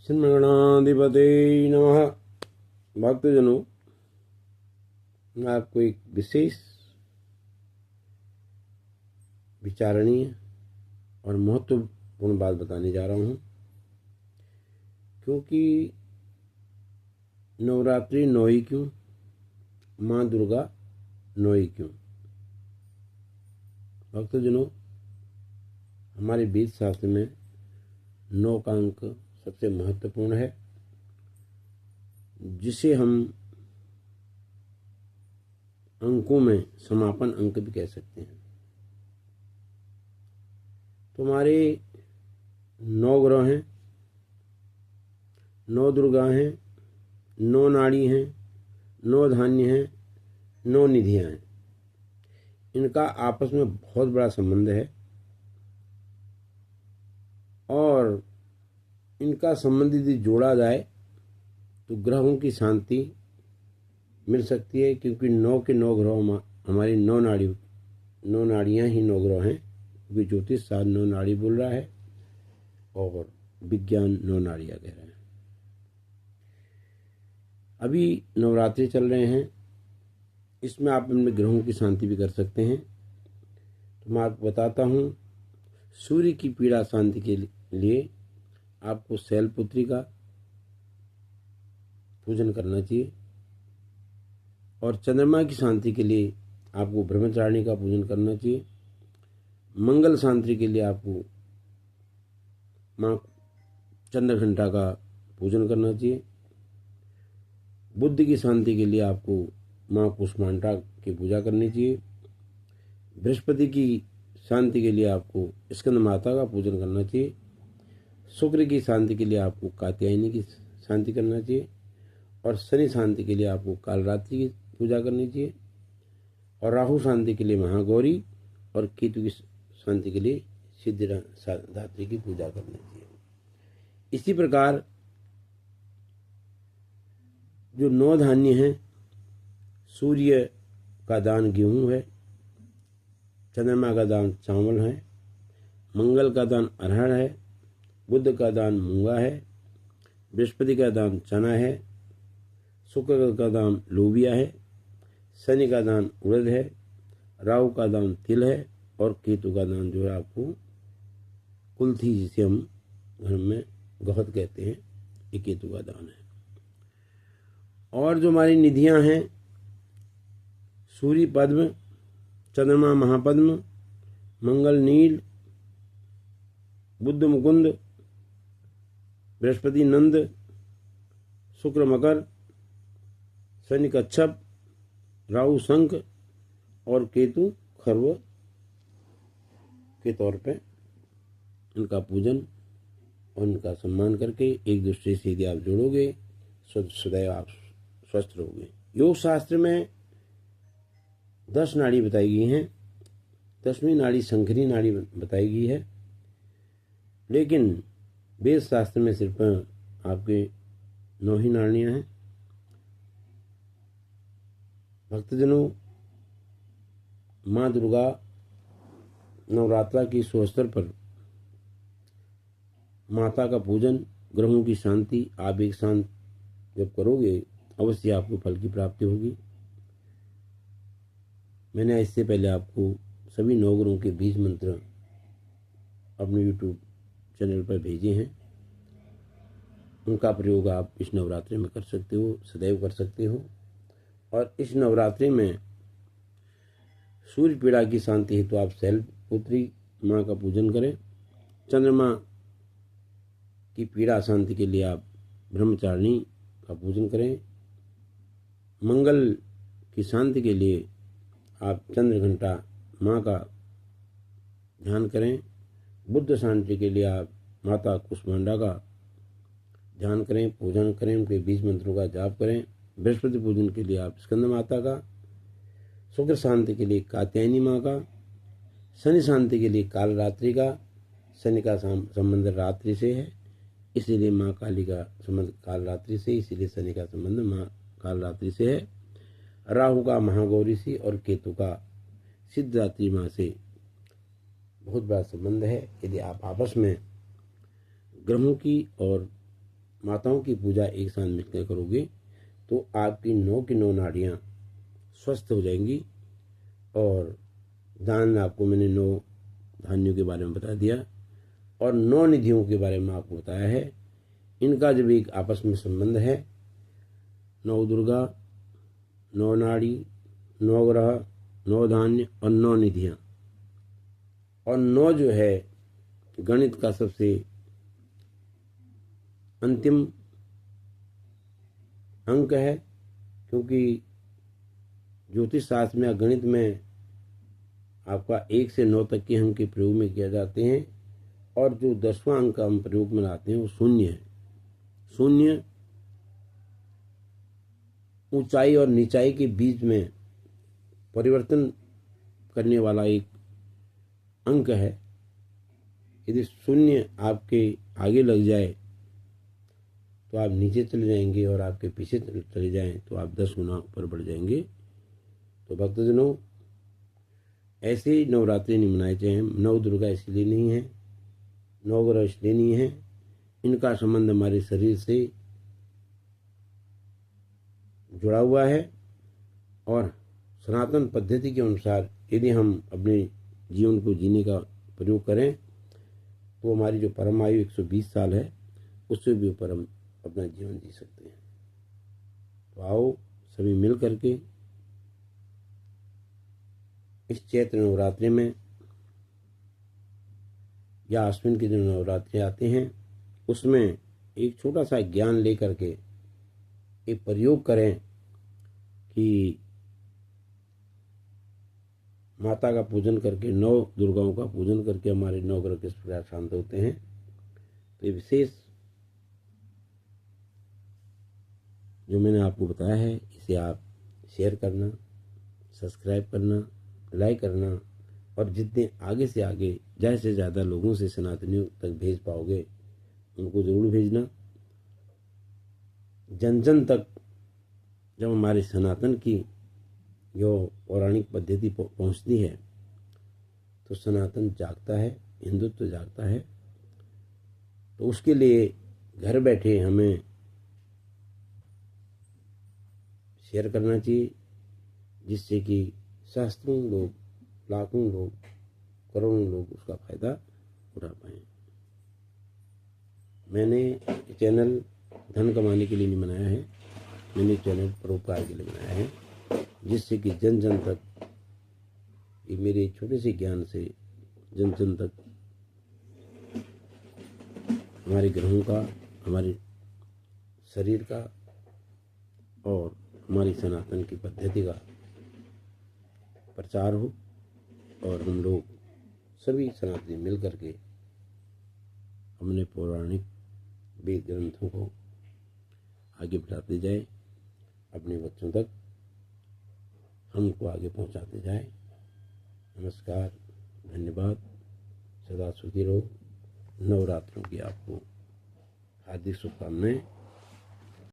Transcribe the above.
श्रीमणाधिपते नमः। भक्तजनों, मैं आपको एक विशेष विचारणीय और महत्वपूर्ण बात बताने जा रहा हूँ, क्योंकि नवरात्रि 9 ही क्यों, माँ दुर्गा 9 ही क्यों। भक्तजनों, हमारे वेद शास्त्र में 9 का अंक सबसे महत्वपूर्ण है, जिसे हम अंकों में समापन अंक भी कह सकते हैं। तो हमारे 9 ग्रह हैं, 9 दुर्गा हैं, 9 नाड़ी हैं, 9 धान्य हैं, 9 निधियां हैं। इनका आपस में बहुत बड़ा संबंध है और इनका संबंध यदि जोड़ा जाए तो ग्रहों की शांति मिल सकती है, क्योंकि 9 के 9 ग्रह हमारी 9 नाड़ियाँ ही 9 ग्रह हैं, क्योंकि ज्योतिष शास्त्र 9 नाड़ी बोल रहा है और विज्ञान 9 नाड़ियाँ कह रहे हैं। अभी नवरात्रि चल रहे हैं, इसमें आप अपने ग्रहों की शांति भी कर सकते हैं। तो मैं आपको बताता हूँ, सूर्य की पीड़ा शांति के लिए आपको शैलपुत्री का पूजन करना चाहिए और चंद्रमा की शांति के लिए आपको ब्रह्मचारिणी का पूजन करना चाहिए। मंगल शांति के लिए आपको माँ चंद्रघंटा का पूजन करना चाहिए। बुद्ध की शांति के लिए आपको माँ कुष्मांडा की पूजा करनी चाहिए। बृहस्पति की शांति के लिए आपको स्कंद माता का पूजन करना चाहिए। शुक्र की शांति के लिए आपको कात्यायनी की शांति करना चाहिए और शनि शांति के लिए आपको कालरात्रि की पूजा करनी चाहिए और राहु शांति के लिए महागौरी और केतु की शांति के लिए सिद्धिदात्री की पूजा करनी चाहिए। इसी प्रकार जो 9 धान्य हैं, सूर्य का दान गेहूं है, चंद्रमा का दान चावल है, मंगल का दान अरहर है, बुध का दान मूंगा है, बृहस्पति का दान चना है, शुक्र का दान लोबिया है, शनि का दान उड़द है, राहु का दान तिल है और केतु का दान जो है आपको कुल्थी, जिसे हम घर में गहत कहते हैं, ये केतु का दान है। और जो हमारी निधियां हैं, सूर्य पद्म, चंद्रमा महापद्म, मंगल नील, बुध मुकुंद, बृहस्पति नंद, शुक्र मकर, शनि कच्छप, राहु शंख और केतु खर्व के तौर पे इनका पूजन और इनका सम्मान करके एक दूसरे से यदि आप जोड़ोगे, सदैव आप स्वस्थ रहोगे। योग शास्त्र में 10 नाड़ी बताई गई हैं। 10वीं नाड़ी शंखनी नाड़ी बताई गई है, लेकिन वेद शास्त्र में सिर्फ आपके 9 ही नाड़ियाँ हैं। भक्तजनों, माँ दुर्गा नवरात्रा की सुअवसर पर माता का पूजन, ग्रहों की शांति आप एक साथ जब करोगे, अवश्य आपको फल की प्राप्ति होगी। मैंने इससे पहले आपको सभी 9 ग्रहों के 20 मंत्र अपने YouTube चैनल पर भेजे हैं। उनका प्रयोग आप इस नवरात्रि में कर सकते हो, सदैव कर सकते हो। और इस नवरात्रि में सूर्य पीड़ा की शांति हेतु आप शैलपुत्री माँ का पूजन करें। चंद्रमा की पीड़ा शांति के लिए आप ब्रह्मचारिणी का पूजन करें। मंगल की शांति के लिए आप चंद्रघंटा माँ का ध्यान करें। बुद्ध शांति के लिए आप माता कुष्मांडा का ध्यान करें, पूजन करें, उनके 20 मंत्रों का जाप करें। बृहस्पति पूजन के लिए आप स्कंद माता का, शुक्र शांति के लिए कात्यायनी माँ का, शनि शांति के लिए कालरात्रि का। शनि का संबंध रात्रि से है, इसीलिए माँ काली का संबंध कालरात्रि से, इसीलिए शनि का संबंध माँ कालरात्रि से है। राहु का महागौरी से और केतु का सिद्धिदात्री माँ से बहुत बड़ा संबंध है। यदि आप आपस में ग्रहों की और माताओं की पूजा एक साथ मिलकर करोगे तो आपकी 9 की 9 नाड़ियाँ स्वस्थ हो जाएंगी। और दान आपको मैंने 9 धान्यों के बारे में बता दिया और 9 निधियों के बारे में आपको बताया है। इनका जब एक आपस में संबंध है, 9 दुर्गा, 9 नाड़ी, 9 ग्रह, 9 धान्य और 9 निधियाँ, और 9 जो है गणित का सबसे अंतिम अंक है, क्योंकि ज्योतिष शास्त्र में या गणित में आपका 1 से 9 तक के अंक के प्रयोग में किया जाते हैं, और जो 10वां अंक हम प्रयोग में लाते हैं वो शून्य है। शून्य ऊंचाई और नीचाई के बीच में परिवर्तन करने वाला एक अंक है। यदि शून्य आपके आगे लग जाए तो आप नीचे चले जाएंगे, और आपके पीछे चले जाएं तो आप 10 गुना ऊपर बढ़ जाएंगे। तो भक्तजनों, ऐसे ही नवरात्रि नहीं मनाए जाए। 9 दुर्गा इसलिए नहीं है, 9 ग्रह इसलिए नहीं है, इनका संबंध हमारे शरीर से जुड़ा हुआ है। और सनातन पद्धति के अनुसार यदि हम अपने जीवन को जीने का प्रयोग करें तो हमारी जो परम आयु 120 साल है, उससे भी ऊपर हम अपना जीवन जी सकते हैं। तो आओ सभी मिल करके इस चैत्र नवरात्रि में या अश्विन के जो नवरात्रि आते हैं उसमें एक छोटा सा ज्ञान लेकर के एक प्रयोग करें कि माता का पूजन करके, 9 दुर्गाओं का पूजन करके हमारे 9 ग्रह किस प्रकार शांत होते हैं। तो ये विशेष जो मैंने आपको बताया है, इसे आप शेयर करना, सब्सक्राइब करना, लाइक करना, और जितने आगे से आगे ज़्यादा से ज़्यादा लोगों से सनातनियों तक भेज पाओगे उनको ज़रूर भेजना। जन जन तक जब हमारे सनातन की जो पौराणिक पद्धति पहुंचती है तो सनातन जागता है, हिंदुत्व जागता है। तो उसके लिए घर बैठे हमें शेयर करना चाहिए, जिससे कि सहस्त्रों लोग, लाखों लोग, करोड़ों लोग उसका फायदा उठा पाएं। मैंने चैनल धन कमाने के लिए नहीं बनाया है, मैंने चैनल परोपकार के लिए बनाया है, जिससे कि जन जन तक ये मेरे छोटे से ज्ञान से जन जन तक हमारे ग्रहों का, हमारे शरीर का और हमारी सनातन की पद्धति का प्रचार हो, और हम लोग सभी सनातनी मिल करके हमने पौराणिक वेद ग्रंथों को आगे बढ़ाते जाए, अपने बच्चों तक हमको आगे पहुंचाते जाए। नमस्कार, धन्यवाद, सदा सुखी रहो। नवरात्रों की आपको हार्दिक शुभकामनाएं।